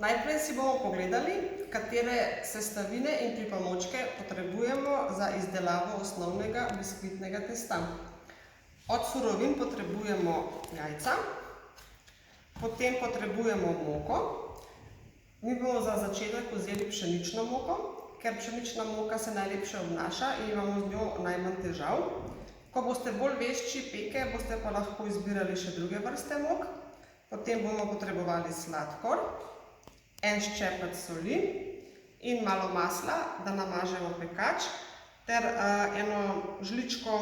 Najprej si bomo pogledali, katere sestavine in pripomočke potrebujemo za izdelavo osnovnega biskvitnega testa. Od surovin potrebujemo jajca, potem potrebujemo moko. Mi bomo za začetek vzeli pšenično moko, ker pšenična moka se najlepše obnaša in imamo z njo najmanj težav. Ko boste bolj vešči peke, boste pa lahko izbirali še druge vrste mok. Potem bomo potrebovali sladkor, en ščepec soli in malo masla, da namažemo pekač, ter eno žličko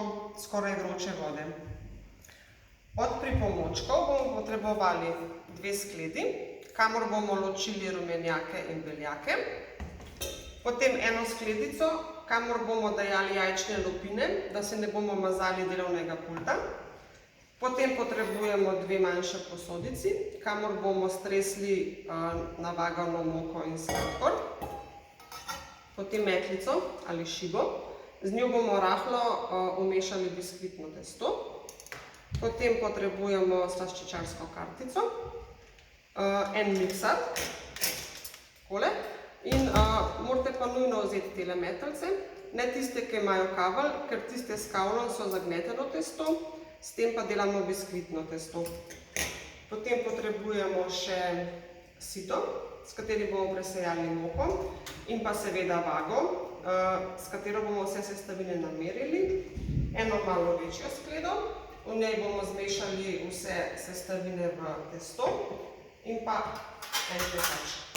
skoraj vroče vode. Od pripomočkov bomo potrebovali 2 skledi, kamor bomo ločili rumenjake in beljake. Potem eno skledico, kamor bomo dajali jajčne lupine, da se ne bomo mazali delovnega pulta. Potem potrebujemo 2 manjše posodici, kamor bomo stresli navagano moko in sladkor. Potem metlico ali šibo, z njo bomo rahlo umešali biskvitno testo. Potem potrebujemo slaščičarsko kartico, en miksar, takole. In morate pa nujno vzeti tele metlce, ne tiste, ki imajo kavelj, ker tiste s kavlom so zagneteno testo, s tem pa delamo biskvitno testo. Potem potrebujemo še sito, s katerim bomo presejali moko, in pa seveda vago, s katero bomo vse sestavine namerili. Eno malo večjo skledo, v njej bomo zmešali vse sestavine v testo in pa en pekač.